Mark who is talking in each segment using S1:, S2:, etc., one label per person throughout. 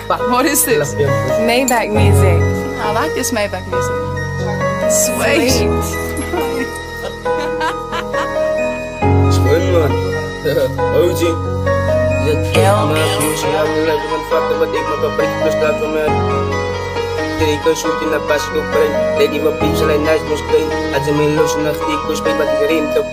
S1: What is this?
S2: Maybach music.
S1: I like this Maybach music. Sweet.
S3: Schoon man. OG. Wat ik me kan breken, dus laat van mij. Ik kan shooten naar pas ik op brein. Lady wat beats alleen nice moest klein. Als ze me los nacht ik kon spelen wat ik erin top.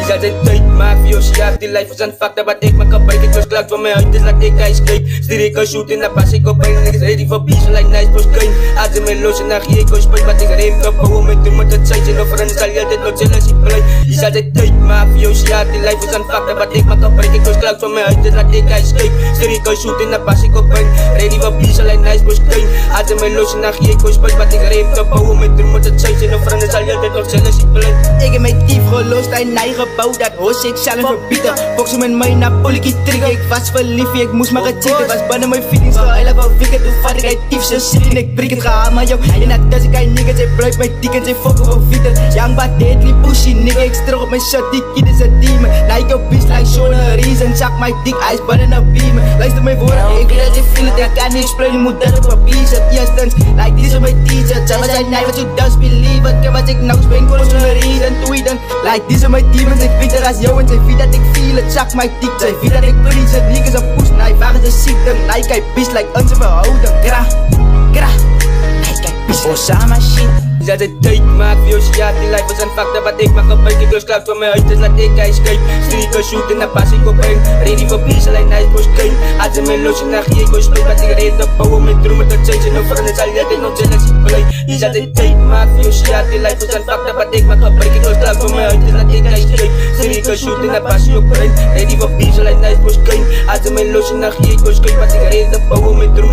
S3: Is altijd tijd, maar Yoshi die life is aan fakta wat ik me kan breken. Ik was klaar van mijn huid, dus laat ik escape. Stuur ik kan shooten naar pas ik op brein. Niggas ready voor beats alleen nice moest klein. Als ze me los nacht ik kon spelen wat ik erin top. Bouwen met doen met het zijtje of rennen zal je altijd nog zelfs ik blij. Is altijd tijd, maar Yoshi die life is aan fakta wat ik me kan breken. Ik was klaar van mijn huid, dus laat ik escape. Stuur ik kan shooten naar pas ik op brein. Ready voor beats alleen nice moest klein. Als ze me los nacht ik kon spelen wat ik erin top. Bouwen met doen met het zijtje of rennen zal je altijd nog zelfs ik blij.
S4: Ik heb mijn dief geloosd en eigen bouw, dat hoos ik zelf verbieden. Boksen met mij naar politie trigger, ik was verliefd, ik moest maar cheaten. Was binnen mijn feelings gehuilen van weekend, toen vat ik uit dief, ze zit in, ik breek het gehaal, maar joh. En dat dus ik niggas, zij blijft mijn dikken, zij fokken van Vita. Young but deadly pushy, nigga, ik terug op mijn shot, die kid is een demon. Like a beast, like zo'n reason, zak mijn dik, ijs binnen een beamer. Luister mijn woorden, ik weet dat je feel het, ik kan niet explain, je moet dat op papier zetten. Yes, dance, like this is my teacher, zij was zijn night, what you does believe it. Wat ik nou spring, kon zo'n reason, doe je dan. Like this is my demons, ik vind er als jou en zij weet dat ik feel het, zak mijn dik. Zij weet dat ik breeze, het niggas een poes, nee, waar is de ziekte. Like hij beast, like onze verhouden, gra, gra. Like hij beast, Osama shit.
S3: Is altijd tijd, maak Yoshi die life is aan fakta wat ik mag op. Ik was klaar van mijn huid, dus laat ik escape. Stuur ik kan shooten naar pas ik op brein. Ready voor beats, alleen nice moest klein. Als ze me los nacht ik kon spelen wat ik erin top. Bouwen met doen met het zijtje of rennen zal je altijd nog zelfs ik blij. Is altijd tijd, maak Yoshi die life is aan fakta wat ik mag op. Ik was klaar van mijn huid, dus laat ik escape. Stuur ik kan shooten naar pas ik op brein. Ready voor beats, alleen nice moest klein. Als ze me los nacht ik kon spelen wat ik erin top. Bouwen met doen